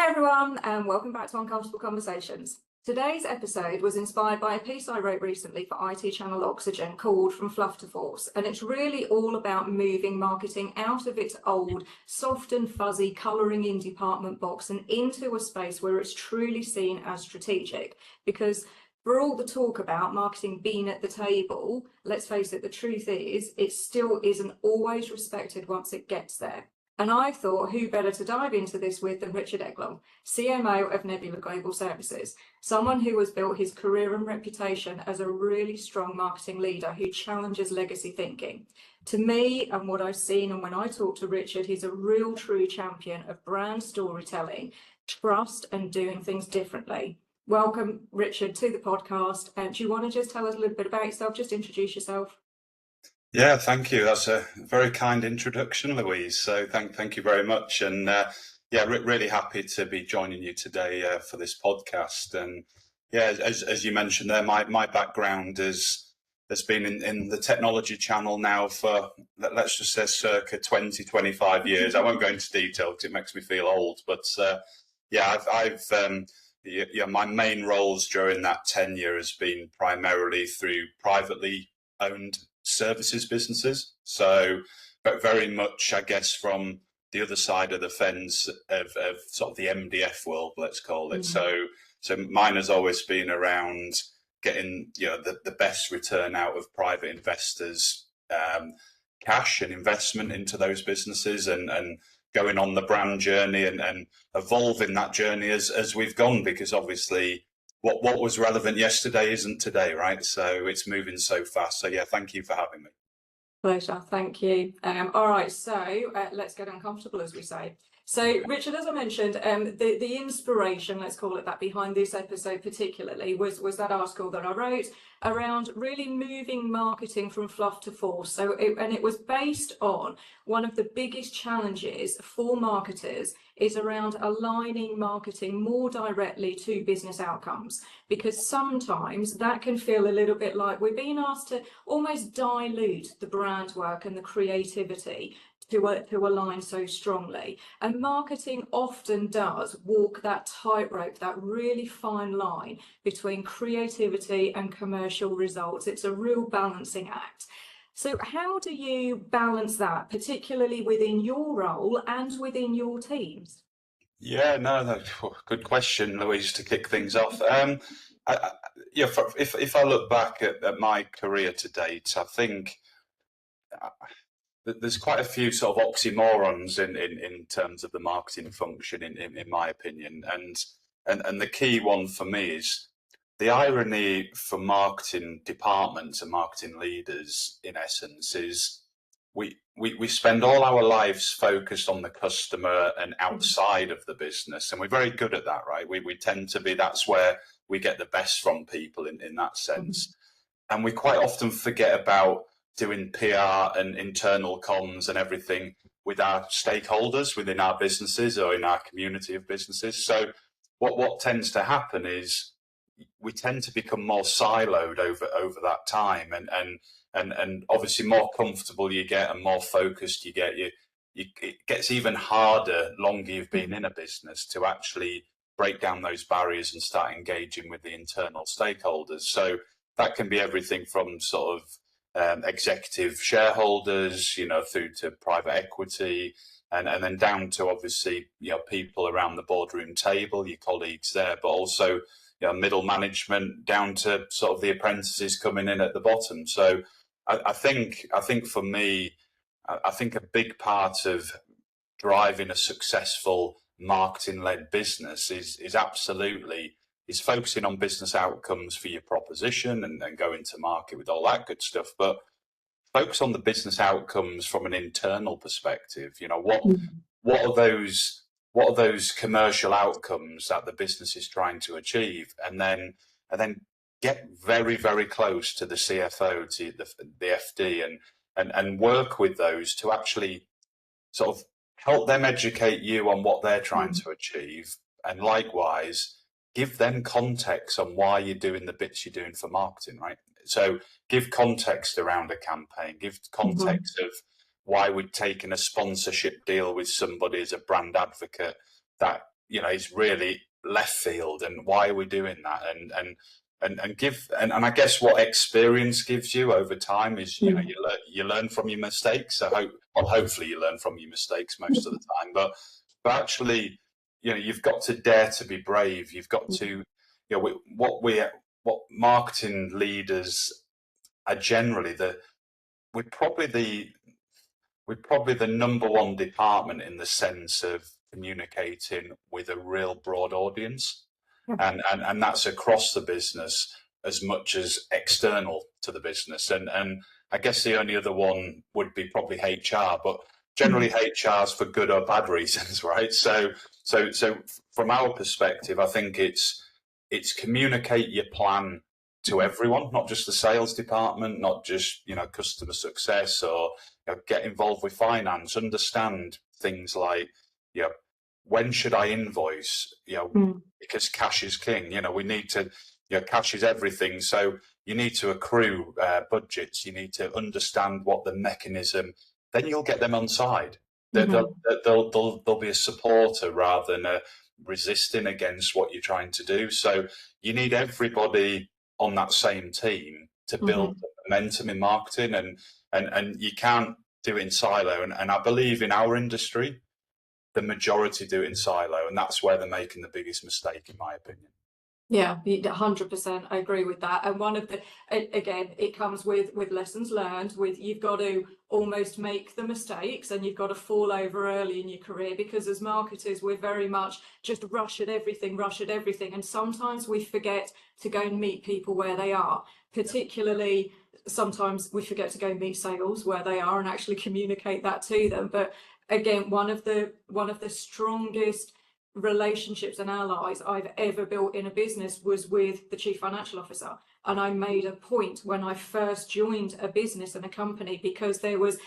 Hi everyone, and welcome back to Uncomfortable Conversations. Today's episode was inspired by a piece I wrote recently for IT channel Oxygen called From Fluff to Force, and it's really all about moving marketing out of its old, soft and fuzzy colouring in department box and into a space where it's truly seen as strategic. Because for all the talk about marketing being at the table, let's face it, the truth is it still isn't always respected once it gets there. And I thought, who better to dive into this with than Richard Eglon, CMO of Nebula Global Services, someone who has built his career and reputation as a really strong marketing leader who challenges legacy thinking. To me, and what I've seen, and when I talk to Richard, he's a real true champion of brand storytelling, trust, and doing things differently. Welcome, Richard, to the podcast. And do you want to just tell us a little bit about yourself? Just introduce yourself. Yeah, thank you. That's a very kind introduction, Louise. So thank you very much. And really happy to be joining you today for this podcast. And yeah, as you mentioned there, my background has been in the technology channel now for, let's just say, circa 20-25 years. I won't go into detail because it makes me feel old, but my main roles during that tenure has been primarily through privately owned services businesses, so but very much, I guess, from the other side of the fence of sort of the MDF world, let's call it. So mine has always been around getting the best return out of private investors, cash and investment into those businesses, and going on the brand journey and evolving that journey as we've gone, because obviously what was relevant yesterday isn't today, right? So it's moving so fast. So yeah, thank you for having me. Pleasure, thank you. All right, so let's get uncomfortable, as we say. So, Richard, as I mentioned, the inspiration, let's call it that, behind this episode particularly was that article that I wrote around really moving marketing from fluff to force. And it was based on one of the biggest challenges for marketers is around aligning marketing more directly to business outcomes, because sometimes that can feel a little bit like we're being asked to almost dilute the brand work and the creativity to align so strongly. And marketing often does walk that tightrope, that really fine line between creativity and commercial results. It's a real balancing act. So how do you balance that, particularly within your role and within your teams? Yeah, no, good question, Louise, to kick things off. If I look back at my career to date, I think there's quite a few sort of oxymorons in terms of the marketing function, in my opinion. And the key one for me is the irony for marketing departments and marketing leaders, in essence, is we spend all our lives focused on the customer and outside of the business. And we're very good at that, right? We tend to be, that's where we get the best from people in that sense. And we quite often forget about doing PR and internal comms and everything with our stakeholders within our businesses or in our community of businesses. So what tends to happen is we tend to become more siloed over that time, and obviously more comfortable you get and more focused you get, it gets even harder longer you've been in a business to actually break down those barriers and start engaging with the internal stakeholders. So that can be everything from sort of executive shareholders, through to private equity, and then down to obviously people around the boardroom table, your colleagues there, but also middle management down to sort of the apprentices coming in at the bottom. So I think for me, I think a big part of driving a successful marketing-led business is absolutely focusing on business outcomes for your proposition and then going to market with all that good stuff. But focus on the business outcomes from an internal perspective. What are those commercial outcomes that the business is trying to achieve, and then get very, very close to the CFO, to the FD, and work with those to actually sort of help them educate you on what they're trying to achieve, and likewise give them context on why you're doing the bits you're doing for marketing, right? So give context around a campaign, give context of why we'd taken a sponsorship deal with somebody as a brand advocate that is really left field, and why are we doing that? And I guess what experience gives you over time is you learn from your mistakes. Hopefully you learn from your mistakes most of the time, but actually, you've got to dare to be brave. You've got to, what marketing leaders are generally we're probably the number one department in the sense of communicating with a real broad audience. And that's across the business as much as external to the business. And I guess the only other one would be probably HR, but generally HR's for good or bad reasons, right? So from our perspective, I think it's communicate your plan to everyone, not just the sales department, not just customer success, or get involved with finance. Understand things like when should I invoice? Because cash is king. We need to. Cash is everything. So you need to accrue budgets. You need to understand what the mechanism. Then you'll get them on side. They'll be a supporter rather than resisting against what you're trying to do. So you need everybody on that same team to build momentum in marketing, and you can't do it in silo. And I believe in our industry, the majority do it in silo, and that's where they're making the biggest mistake, in my opinion. Yeah, 100%. I agree with that. And one of the, again, it comes with lessons learned. With you've got to almost make the mistakes, and you've got to fall over early in your career, because as marketers, we're very much just rush at everything, and sometimes we forget to go and meet people where they are. Particularly, sometimes we forget to go meet sales where they are and actually communicate that to them. But again, one of the strongest relationships and allies I've ever built in a business was with the chief financial officer. And I made a point when I first joined a business and a company, because there was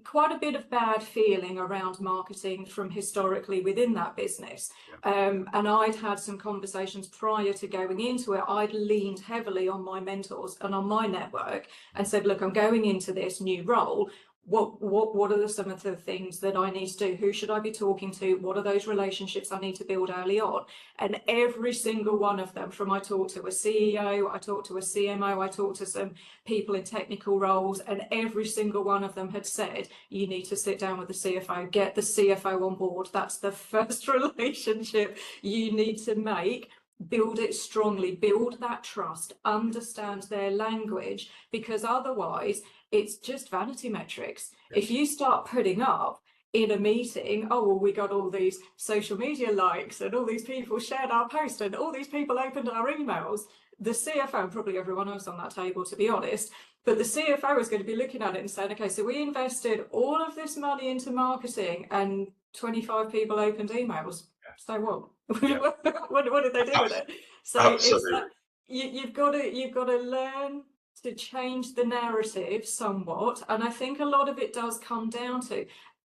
quite a bit of bad feeling around marketing from historically within that business. And I'd had some conversations prior to going into it. I'd leaned heavily on my mentors and on my network and said, look, I'm going into this new role. What are some of the things that I need to do? Who should I be talking to? What are those relationships I need to build early on? And every single one of them, from I talked to a CEO, I talked to a CMO, I talked to some people in technical roles, and every single one of them had said, you need to sit down with the CFO, get the CFO on board. That's the first relationship you need to make. Build it strongly, build that trust, understand their language, because otherwise it's just vanity metrics. If you start putting up in a meeting, oh, well, we got all these social media likes and all these people shared our post and all these people opened our emails, the CFO, and probably everyone else on that table, to be honest, but the CFO is going to be looking at it and saying, okay, so we invested all of this money into marketing and 25 people opened emails. So what? What did they do with it? So it's that you've got to learn to change the narrative somewhat, and I think a lot of it does come down to,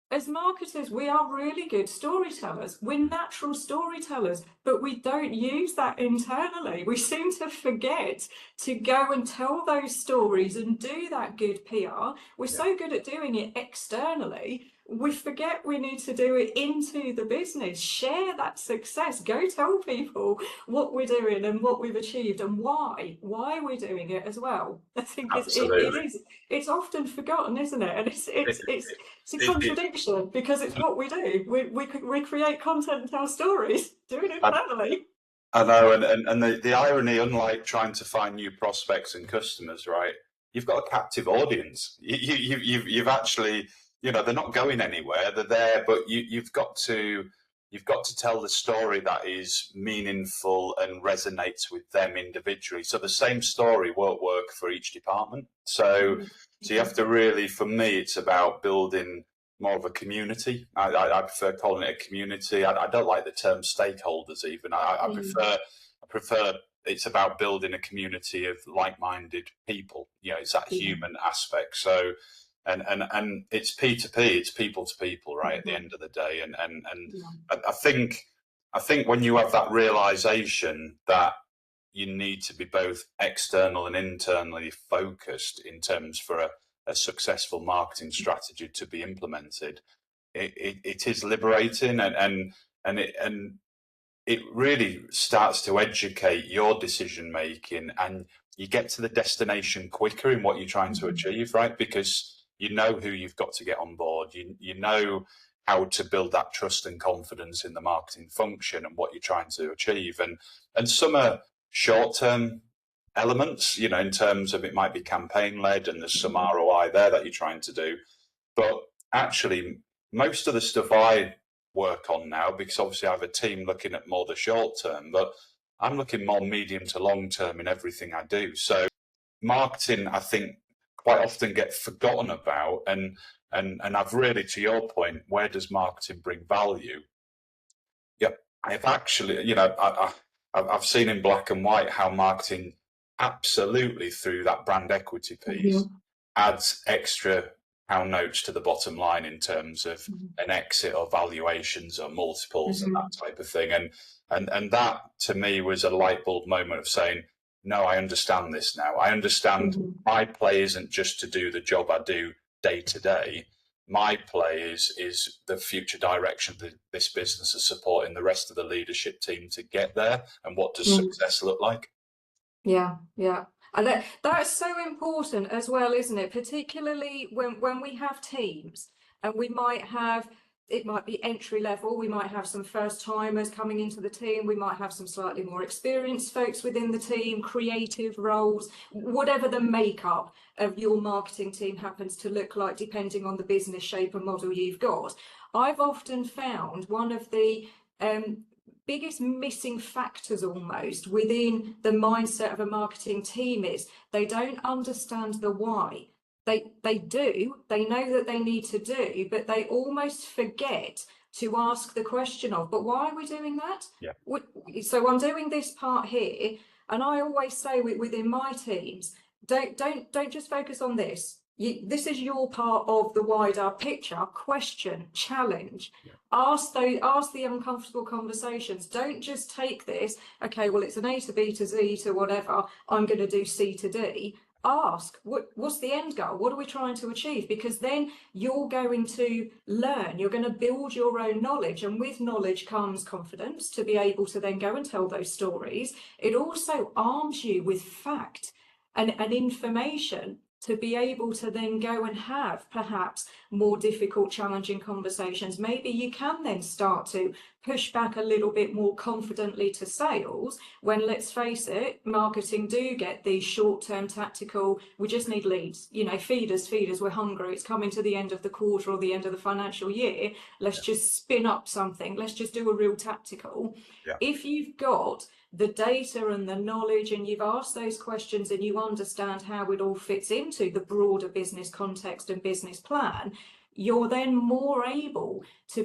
as marketers, we are really good storytellers. We're natural storytellers, but we don't use that internally. We seem to forget to go and tell those stories and do that good PR. We're so good at doing it externally. We forget we need to do it into the business, share that success, go tell people what we're doing and what we've achieved and why we're doing it as well. I think it's often forgotten, isn't it? And it's a contradiction, because it's what we do. We create content and tell stories, doing it internally. I know, and the irony, unlike trying to find new prospects and customers, right? You've got a captive audience. You've actually, they're not going anywhere. They're there, but you've got to tell the story that is meaningful and resonates with them individually. So the same story won't work for each department. So you have to really, for me, it's about building more of a community. I prefer calling it a community. I don't like the term stakeholders even. I prefer it's about building a community of like-minded people. It's that human aspect. So and it's P2P, it's people to people, right? At the end of the day. And I think when you have that realization that you need to be both external and internally focused in terms for a successful marketing strategy to be implemented, it is liberating, and it really starts to educate your decision making, and you get to the destination quicker in what you're trying to achieve, right? Because you know who you've got to get on board. You know how to build that trust and confidence in the marketing function and what you're trying to achieve. And some are short-term elements, you know, in terms of it might be campaign-led and there's some ROI there that you're trying to do. But actually, most of the stuff I work on now, because obviously I have a team looking at more the short term, but I'm looking more medium to long term in everything I do. So marketing, I think, quite often get forgotten about, and I've really, to your point, where does marketing bring value? Yeah, I've actually, you know, I've seen in black and white how marketing absolutely, through that brand equity piece, adds extra pound notes to the bottom line in terms of an exit or valuations or multiples and that type of thing. And that to me was a light bulb moment of saying, no, I understand this now. I understand my play isn't just to do the job I do day to day. My play is the future direction of this business, is supporting the rest of the leadership team to get there. And what does success look like? Yeah. And that's so important as well, isn't it? Particularly when we have teams, and it might be entry level, we might have some first timers coming into the team, we might have some slightly more experienced folks within the team, creative roles, whatever the makeup of your marketing team happens to look like, depending on the business shape and model you've got. I've often found one of the biggest missing factors almost within the mindset of a marketing team is they don't understand the why. They know that they need to do, but they almost forget to ask the question of, but why are we doing that? Yeah. So I'm doing this part here, and I always say within my teams, don't just focus on this. This is your part of the wider picture. Question, challenge, ask the uncomfortable conversations. Don't just take this, okay, well, it's an A to B to Z to whatever, I'm going to do C to D. Ask, what's the end goal? What are we trying to achieve? Because then you're going to learn, you're going to build your own knowledge, and with knowledge comes confidence to be able to then go and tell those stories. It also arms you with fact and information to be able to then go and have perhaps more difficult, challenging conversations. Maybe you can then start to push back a little bit more confidently to sales when, let's face it, marketing do get these short-term tactical, we just need leads, you know, feed us, we're hungry, it's coming to the end of the quarter or the end of the financial year, let's just spin up something, let's just do a real tactical. If you've got the data and the knowledge, and you've asked those questions and you understand how it all fits into the broader business context and business plan, you're then more able to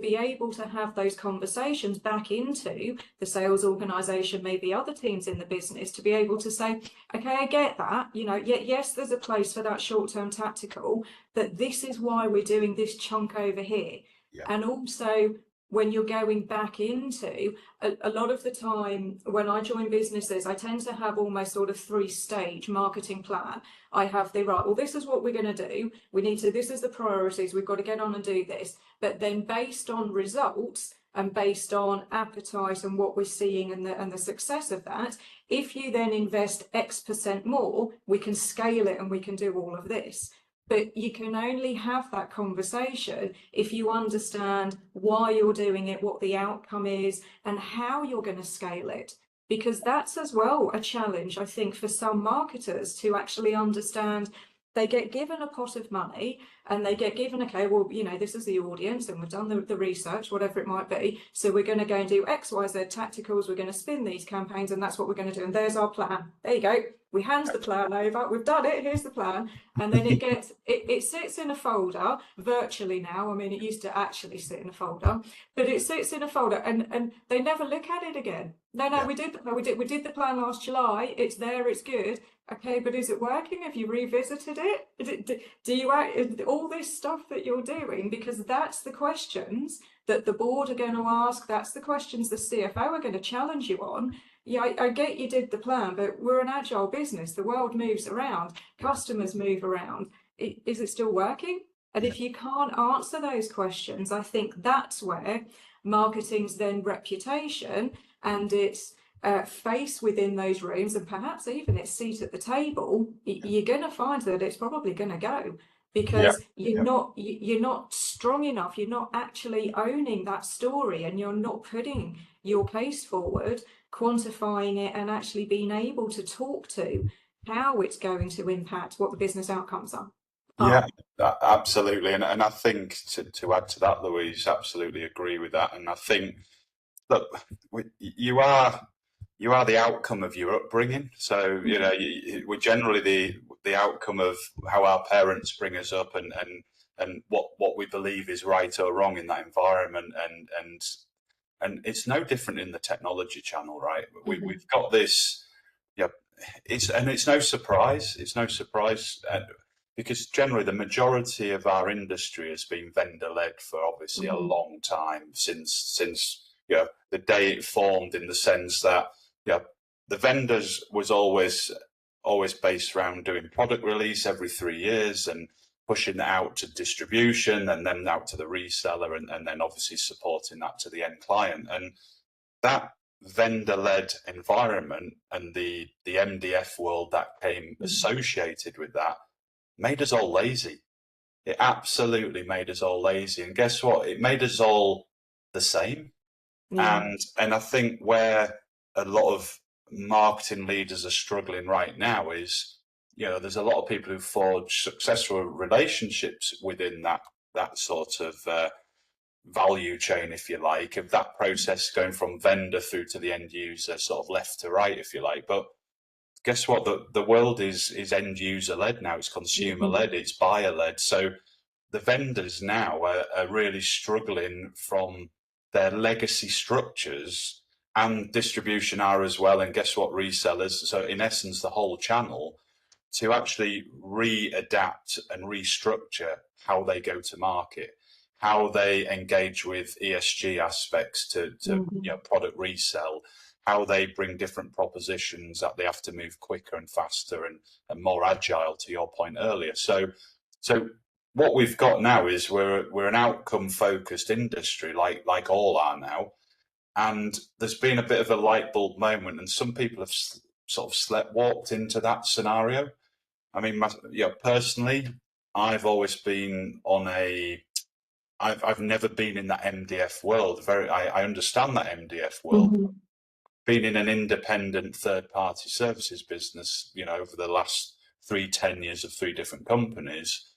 have those conversations back into the sales organization, maybe other teams in the business, to be able to say, okay, I get that, you know, yes, there's a place for that short-term tactical, but this is why we're doing this chunk over here. And also, when you're going back into a lot of the time when I join businesses, I tend to have almost sort of 3-stage marketing plan. I have well, this is what we're going to do. This is the priorities. We've got to get on and do this. But then based on results and based on appetite and what we're seeing and the success of that, if you then invest X% more, we can scale it and we can do all of this. But you can only have that conversation if you understand why you're doing it, what the outcome is, and how you're going to scale it. Because that's as well a challenge, I think, for some marketers to actually understand. They get given a pot of money and they get given, okay, well, you know, this is the audience and we've done the research, whatever it might be. So we're going to go and do X, Y, Z tacticals. We're going to spin these campaigns and that's what we're going to do. And there's our plan. There you go. We hand the plan over. We've done it. Here's the plan. And then it sits in a folder virtually now. I mean, it used to actually sit in a folder, but it sits in a folder and they never look at it again. No, we did the plan last July. It's there. It's good. Okay, but is it working? Have you revisited it? Do you all this stuff that you're doing? Because that's the questions that the board are going to ask. That's the questions the CFO are going to challenge you on. Yeah, I get you did the plan, but we're an agile business. The world moves around. Customers move around. Is it still working? And if you can't answer those questions, I think that's where marketing's then reputation and its face within those rooms, and perhaps even its seat at the table, you're going to find that it's probably going to go, because you're not strong enough, you're not actually owning that story, and you're not putting your case forward, quantifying it, and actually being able to talk to how it's going to impact what the business outcomes are. Yeah, absolutely. And I think to add to that, Louise, absolutely agree with that. And I think, look, you are the outcome of your upbringing. So, you know, we're generally the outcome of how our parents bring us up, and what we believe is right or wrong in that environment. And it's no different in the technology channel, right? We've got this, yeah, it's no surprise. It's no surprise. Because generally the majority of our industry has been vendor-led for obviously a long time, since you know, the day it formed, in the sense that, you know, the vendors was always based around doing product release every 3 years and pushing that out to distribution and then out to the reseller, and then obviously supporting that to the end client. And that vendor-led environment and the MDF world that came associated with that made us all lazy. It absolutely made us all lazy. And guess what? It made us all the same. And I think where a lot of marketing leaders are struggling right now is, you know, there's a lot of people who forge successful relationships within that sort of value chain, if you like, of that process going from vendor through to the end user, sort of left to right, if you like. But guess what? The world is end user led now. It's consumer led. It's buyer led. So the vendors now are really struggling from their legacy structures, and distribution are as well. And guess what? Resellers. So in essence, the whole channel, to actually readapt and restructure how they go to market, how they engage with ESG aspects to you know, product resell, how they bring different propositions, that they have to move quicker and faster and more agile, to your point earlier. So what we've got now is we're an outcome focused industry, like all are now. And there's been a bit of a light bulb moment, and some people have sort of walked into that scenario. I mean, you know, personally, I've always been on I've never been in that MDF world. I understand that MDF world. Being in an independent third-party services business, you know, over the last 10 years of 3 different companies,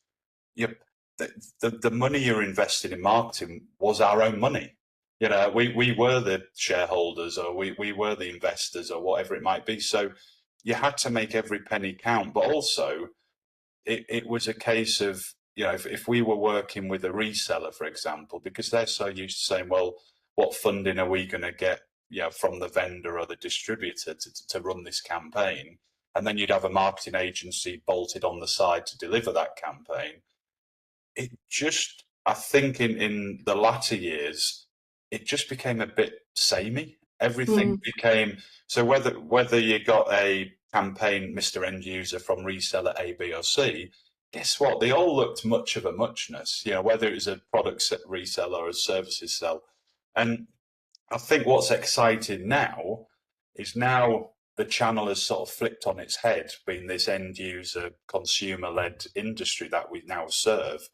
the money you're investing in marketing was our own money. You know, we were the shareholders, or we were the investors, or whatever it might be. So you had to make every penny count. But also, it was a case of, you know, if we were working with a reseller, for example, because they're so used to saying, well, what funding are we going to get, you know, from the vendor or the distributor to run this campaign? And then you'd have a marketing agency bolted on the side to deliver that campaign. It just, I think in the latter years, it just became a bit samey. Everything became, so whether you got a campaign, Mr. End User, from reseller A, B or C, guess what? They all looked much of a muchness, you know, whether it was a product reseller or a services sell. And I think what's exciting now is now the channel has sort of flipped on its head, being this end user, consumer led industry that we now serve.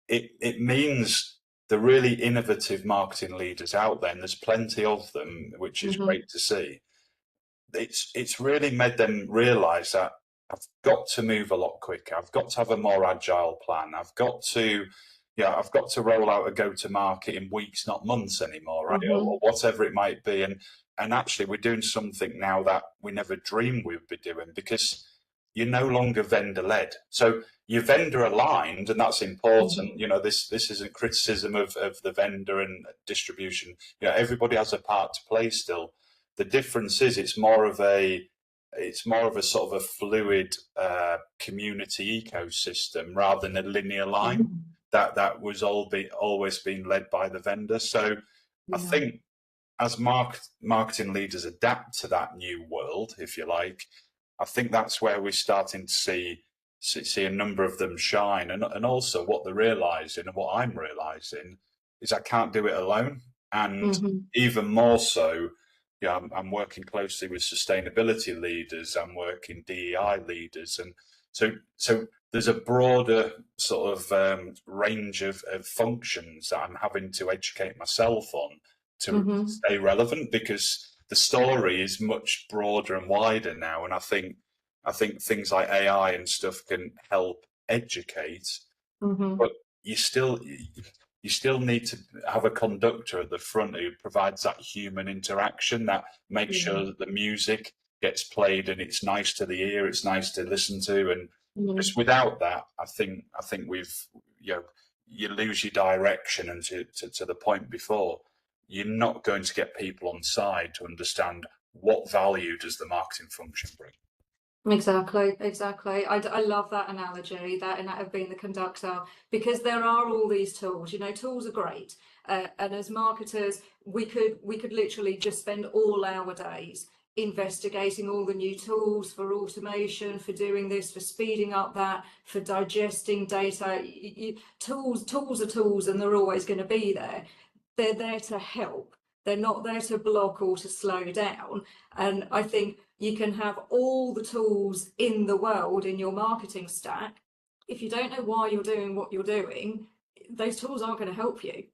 It means the really innovative marketing leaders out there, and there's plenty of them, which is great to see. It's really made them realize that I've got to move a lot quicker. I've got to have a more agile plan. I've got to roll out a go-to-market in weeks, not months anymore, right? Or whatever it might be. And actually, we're doing something now that we never dreamed we'd be doing, because you're no longer vendor-led. So you're vendor-aligned, and that's important. You know, this isn't criticism of the vendor and distribution. You know, everybody has a part to play still. The difference is it's more of a sort of a fluid community ecosystem rather than a linear line that was always being led by the vendor. So I think as marketing leaders adapt to that new world, if you like, I think that's where we're starting to see a number of them shine. And also what they're realizing, and what I'm realizing, is I can't do it alone. And Hmm. even more so, I'm working closely with sustainability leaders, I'm working DEI leaders, and so there's a broader sort of range of functions that I'm having to educate myself on to Hmm. stay relevant, because the story is much broader and wider now. And I think things like AI and stuff can help educate, Hmm. but you still need to have a conductor at the front who provides that human interaction, that makes Yeah. sure that the music gets played and it's nice to the ear, it's nice to listen to. And Mm. just without that, I think you lose your direction. And to the point before, you're not going to get people on side to understand what value does the marketing function bring. Exactly, exactly. I love that analogy, that and that of being the conductor, because there are all these tools. Tools are great, and as marketers, we could literally just spend all our days investigating all the new tools for automation, for doing this, for speeding up that, for digesting data. Tools are tools, and they're always going to be there. They're there to help. They're not there to block or to slow down. And I think you can have all the tools in the world in your marketing stack. If you don't know why you're doing what you're doing, those tools aren't going to help you,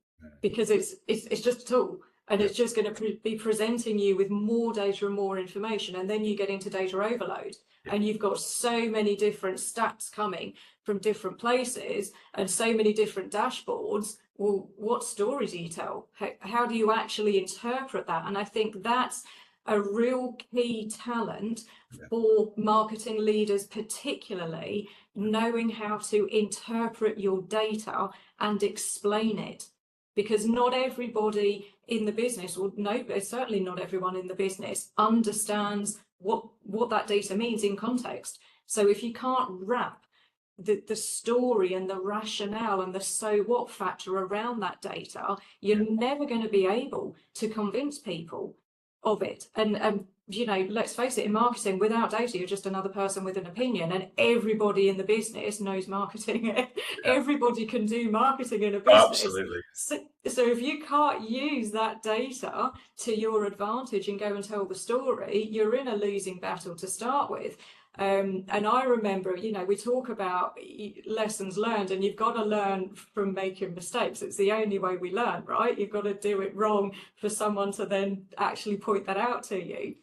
because it's just a tool, and Yeah, it's just going to be presenting you with more data and more information. And then you get into data overload, yeah, and you've got so many different stats coming from different places and so many different dashboards. Well, what story do you tell? How do you actually interpret that? And I think that's a real key talent yeah, for marketing leaders, particularly knowing how to interpret your data and explain it. Because not everybody in the business, or no, certainly not everyone in the business, understands what that data means in context. So if you can't wrap the story and the rationale and the so what factor around that data, you're yeah. never going to be able to convince people of it. And let's face it, in marketing, without data, you're just another person with an opinion, and everybody in the business knows marketing. Everybody can do marketing in a business. Absolutely. So if you can't use that data to your advantage and go and tell the story, you're in a losing battle to start with. And I remember, we talk about lessons learned, and you've got to learn from making mistakes. It's the only way we learn, right? You've got to do it wrong for someone to then actually point that out to you.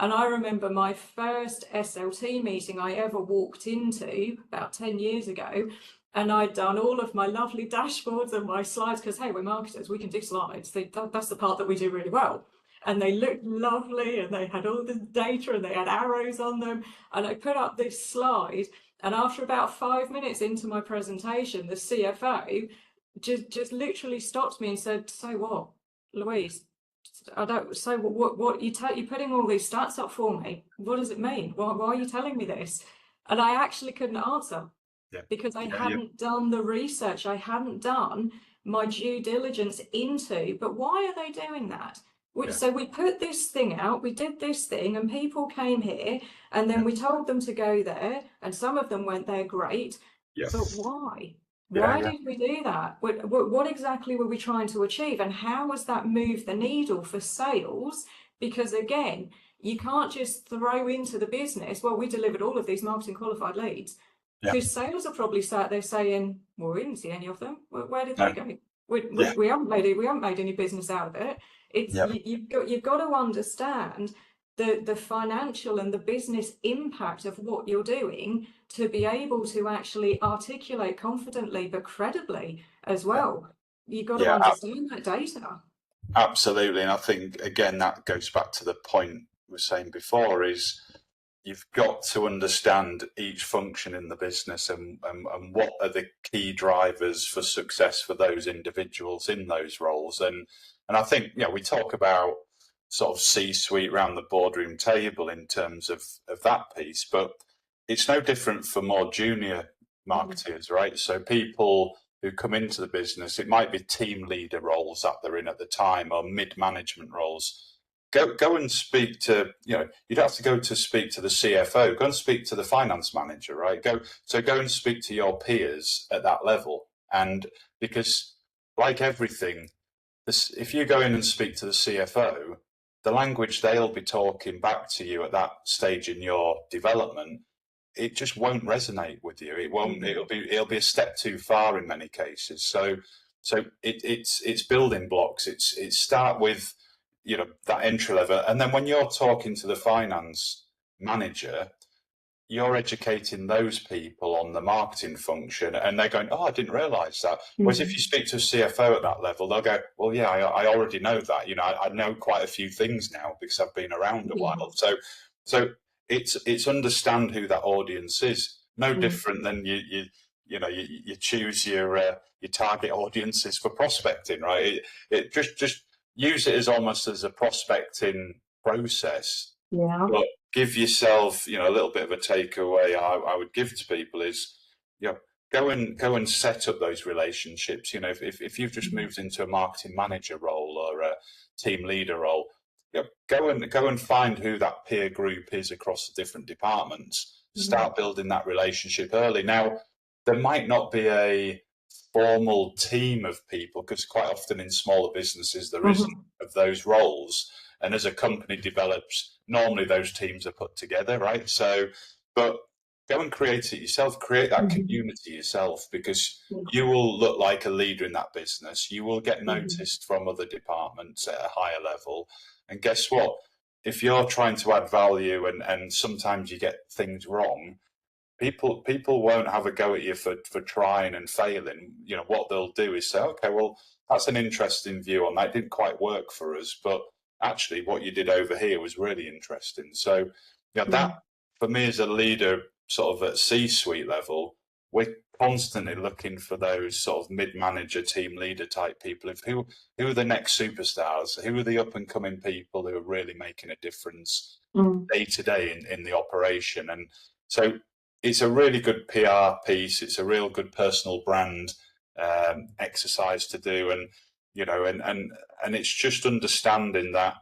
And I remember my first SLT meeting I ever walked into about 10 years ago. And I'd done all of my lovely dashboards and my slides, because, hey, we're marketers, we can do slides. That's the part that we do really well. And they looked lovely, and they had all the data, and they had arrows on them. And I put up this slide, and after about 5 minutes into my presentation, the CFO just literally stopped me and said, "So what, Louise? I don't. So what you're putting all these stats up for me? What does it mean? Why are you telling me this?" And I actually couldn't answer, Yeah, because I yeah, yeah, hadn't done the research. I hadn't done my due diligence into, but why are they doing that? yeah, So we put this thing out, we did this thing, and people came here, and yeah, then we told them to go there, and some of them went there, great, yeah, but why? yeah, Why yeah. did we do that? What exactly were we trying to achieve, and how has that moved the needle for sales? Because again, you can't just throw into the business, well, we delivered all of these marketing qualified leads, Yeah. because sales are probably sat there saying, well, we didn't see any of them. Where did No. they go? We, we, Yeah. we haven't made it. We haven't made any business out of it. It's Yeah. you've got to understand the financial and the business impact of what you're doing to be able to actually articulate confidently but credibly as Yeah. well. You've got to Yeah. understand that data. Absolutely. And I think again that goes back to the point we were saying before, is you've got to understand each function in the business, and what are the key drivers for success for those individuals in those roles. And I think, we talk about sort of C-suite around the boardroom table in terms of that piece, but it's no different for more junior marketeers, right? So people who come into the business, it might be team leader roles that they're in at the time, or mid-management roles. Go and speak to, you don't have to go to speak to the CFO, go and speak to the finance manager, right? Go and speak to your peers at that level. And because, like everything, if you go in and speak to the CFO, the language they'll be talking back to you at that stage in your development, it just won't resonate with you. It won't. It'll be a step too far in many cases. So it's building blocks. It's start with, you know, that entry level, and then when you're talking to the finance manager, you're educating those people on the marketing function, and they're going, "Oh, I didn't realise that." Whereas if you speak to a CFO at that level, they'll go, "Well, yeah, I already know that. You know, I know quite a few things now because I've been around a while." So it's understand who that audience is. No different than you choose your target audiences for prospecting, right? It just use it as almost as a prospecting process. Yeah. But give yourself, you know, a little bit of a takeaway I would give to people is, you know, go and set up those relationships. You know, if you've just moved into a marketing manager role or a team leader role, you know, go and find who that peer group is across the different departments. Start building that relationship early. Now, there might not be a formal team of people, because quite often in smaller businesses there isn't of those roles. And as a company develops, normally those teams are put together, right? So, but go and create it yourself, create that community yourself, because you will look like a leader in that business. You will get noticed from other departments at a higher level. And guess what? If you're trying to add value and sometimes you get things wrong, people won't have a go at you for trying and failing. You know, what they'll do is say, okay, well, that's an interesting view on that. It didn't quite work for us, but actually what you did over here was really interesting. So, you know, that for me as a leader, sort of at C-suite level, we're constantly looking for those sort of mid-manager, team leader type people. Who are the next superstars? Who are the up-and-coming people who are really making a difference day to day in the operation? And so it's a really good PR piece. It's a real good personal brand exercise to do, and you know, and it's just understanding that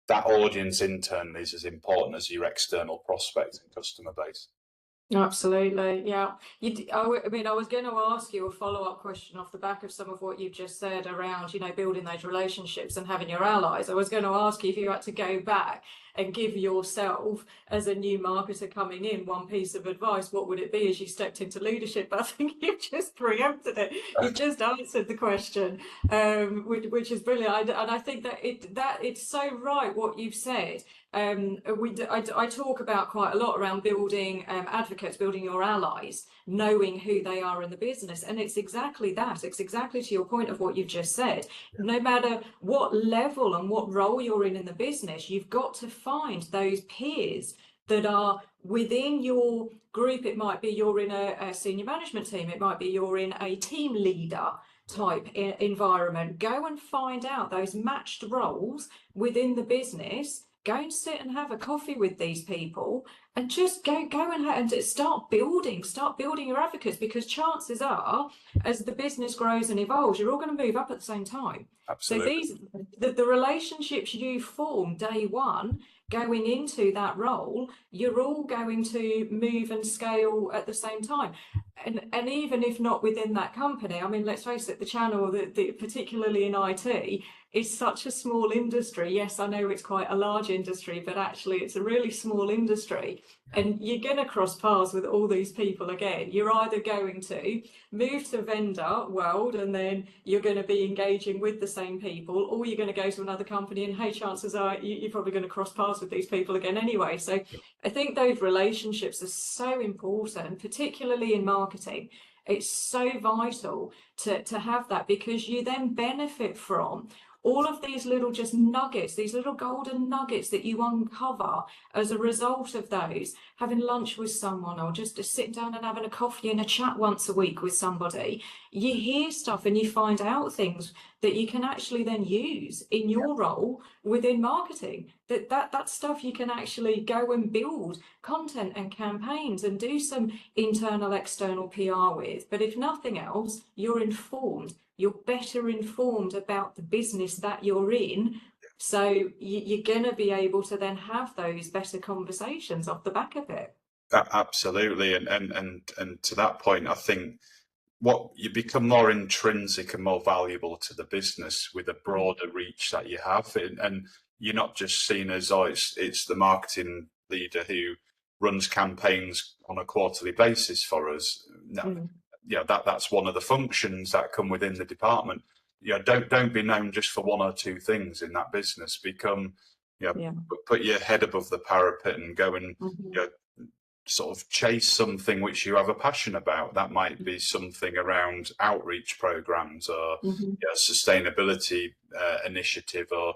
audience internally is as important as your external prospect and customer base. Absolutely, yeah. I mean, I was going to ask you a follow-up question off the back of some of what you've just said around, you know, building those relationships and having your allies. I was going to ask you if you had to go back and give yourself, as a new marketer coming in, one piece of advice, what would it be as you stepped into leadership? But I think you've just preempted it. You've just answered the question, which is brilliant. And I think that it's so right what you've said. I talk about quite a lot around building advocates, building your allies, knowing who they are in the business. And it's exactly that. It's exactly to your point of what you've just said. No matter what level and what role you're in the business, you've got to find those peers that are within your group. It might be you're in a senior management team. It might be you're in a team leader type environment. Go and find out those matched roles within the business. Go and sit and have a coffee with these people, and just go and start building your advocates, because chances are, as the business grows and evolves, you're all going to move up at the same time. Absolutely. So the relationships you form day one going into that role, you're all going to move and scale at the same time. And even if not within that company, I mean, let's face it, the channel, particularly in IT, is such a small industry. Yes, I know it's quite a large industry, but actually it's a really small industry. And you're going to cross paths with all these people again. You're either going to move to vendor world and then you're going to be engaging with the same people, or you're going to go to another company and, hey, chances are you're probably going to cross paths with these people again anyway. So I think those relationships are so important, particularly in marketing. It's so vital to have that, because you then benefit from all of these little just nuggets, these little golden nuggets that you uncover as a result of those, having lunch with someone, or just sitting down and having a coffee and a chat once a week with somebody. You hear stuff and you find out things that you can actually then use in your role within marketing. That stuff you can actually go and build content and campaigns and do some internal, external PR with. But if nothing else, you're informed. You're better informed about the business that you're in. So you're going to be able to then have those better conversations off the back of it. Absolutely. And to that point, I think what you become more intrinsic and more valuable to the business with a broader reach that you have, and you're not just seen as, oh, it's the marketing leader who runs campaigns on a quarterly basis for us. No, that's one of the functions that come within the department. Don't be known just for one or two things in that business. Become, put your head above the parapet and go and sort of chase something which you have a passion about. That might be something around outreach programs or sustainability initiative, or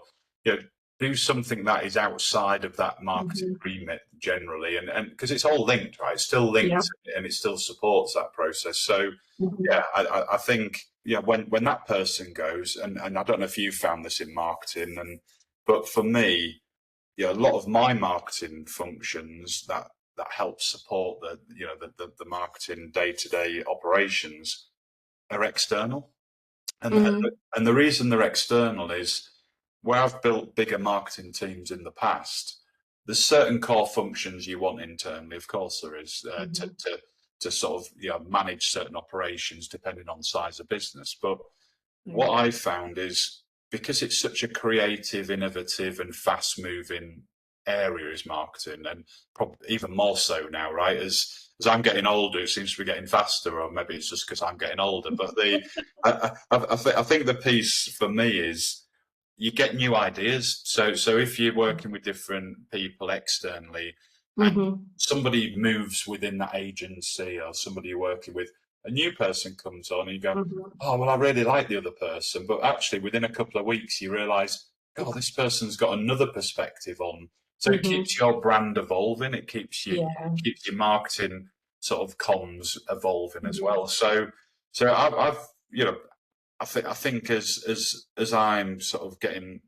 do something that is outside of that marketing remit generally, and because it's all linked, right? It's still linked, and it still supports that process. So I think when that person goes, and I don't know if you found this in marketing, but for me, a lot of my marketing functions that help support the marketing day-to-day operations are external, and the reason they're external is, where I've built bigger marketing teams in the past, there's certain core functions you want internally. Of course, there is to sort of manage certain operations depending on size of business. But what I found is, because it's such a creative, innovative, and fast-moving area is marketing, and probably even more so now, right? As I'm getting older, it seems to be getting faster, or maybe it's just because I'm getting older. But I think the piece for me is, you get new ideas. So if you're working with different people externally, and somebody moves within that agency, or somebody you're working with, a new person comes on, and you go, oh, well, I really like the other person. But actually, within a couple of weeks, you realise, oh, this person's got another perspective on. So it keeps your brand evolving. It keeps your marketing sort of comms evolving as well. So I've I think as I'm sort of getting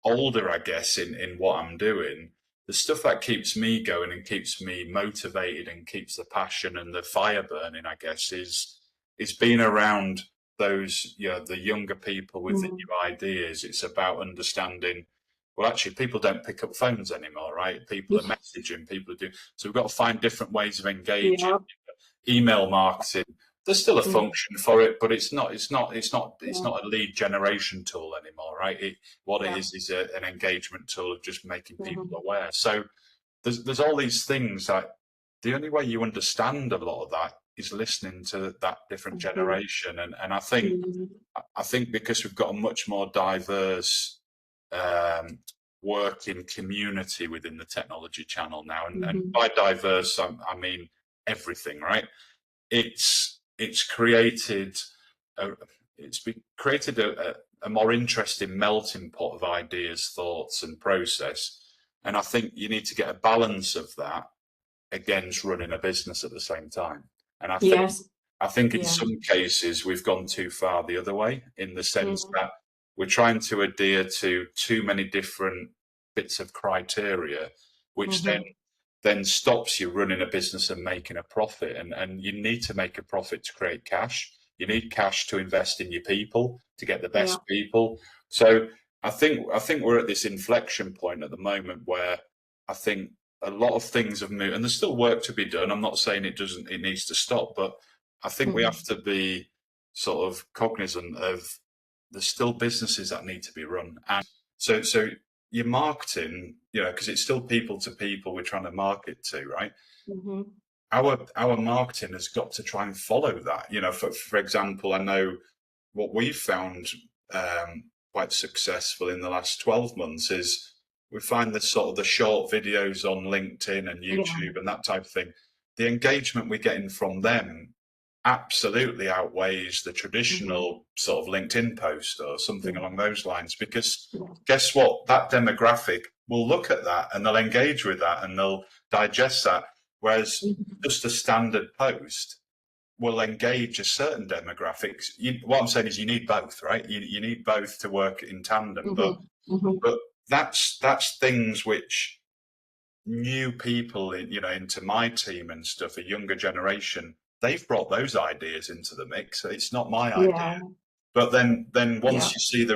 older, I guess, in what I'm doing, the stuff that keeps me going and keeps me motivated and keeps the passion and the fire burning, I guess, is being around those, the younger people with the new ideas. It's about understanding, well, actually, people don't pick up phones anymore, right? People are messaging, people are doing, so we've got to find different ways of engaging. Email marketing, there's still a function for it, but it's not a lead generation tool anymore, right? What it is an engagement tool of just making people aware. So there's all these things that the only way you understand a lot of that is listening to that different generation, and I think because we've got a much more diverse working community within the technology channel now, and by diverse I mean everything, right? It's created a more interesting melting pot of ideas, thoughts, and process. And I think you need to get a balance of that against running a business at the same time. And I think in some cases we've gone too far the other way, in the sense that we're trying to adhere to too many different bits of criteria, which then stops you running a business and making a profit. And you need to make a profit to create cash. You need cash to invest in your people, to get the best people. So I think we're at this inflection point at the moment where I think a lot of things have moved, and there's still work to be done. I'm not saying it needs to stop, but I think we have to be sort of cognizant of there's still businesses that need to be run. And so your marketing, because it's still people to people we're trying to market to, right? Our marketing has got to try and follow that. For example, I know what we've found quite successful in the last 12 months is we find the sort of the short videos on LinkedIn and YouTube and that type of thing. The engagement we're getting from them absolutely outweighs the traditional sort of LinkedIn post or something along those lines, because guess what? That demographic will look at that and they'll engage with that and they'll digest that. Whereas just a standard post will engage a certain demographics. What I'm saying is you need both, right? You need both to work in tandem. But that's things which new people into my team and stuff, a younger generation, they've brought those ideas into the mix. It's not my idea. But then once you see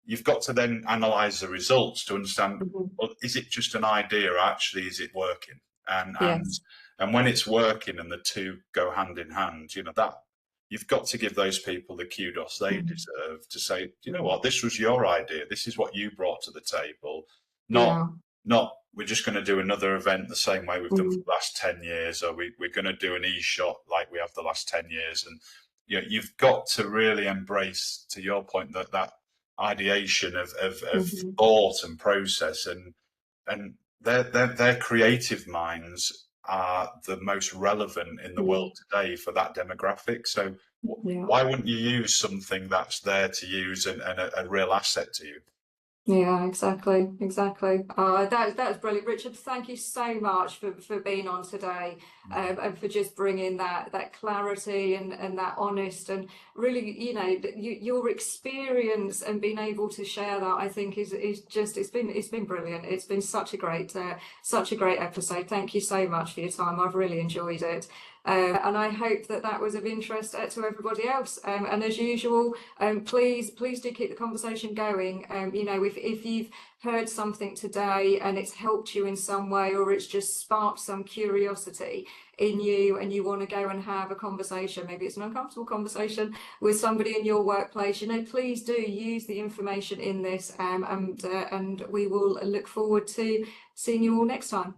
you've got to then analyze the results to understand, well, is it just an idea, or actually is it working? And when it's working and the two go hand in hand, you've got to give those people the kudos they deserve to say, you know what, this was your idea. This is what you brought to the table. Not we're just going to do another event the same way we've done for the last 10 years, or we're going to do an e-shot like we have the last 10 years. And you've got to really embrace, to your point, that ideation of thought and process, and their creative minds are the most relevant in the world today for that demographic. So why wouldn't you use something that's there to use and a real asset to you? Yeah, exactly. That's brilliant, Richard. Thank you so much for being on today, and for just bringing that clarity and that honest, and really, your experience and being able to share that, I think is just it's been brilliant. It's been such a great episode. Thank you so much for your time. I've really enjoyed it. And I hope that was of interest to everybody else. And as usual, please do keep the conversation going. If you've heard something today and it's helped you in some way, or it's just sparked some curiosity in you, and you want to go and have a conversation, maybe it's an uncomfortable conversation with somebody in your workplace, please do use the information in this, and we will look forward to seeing you all next time.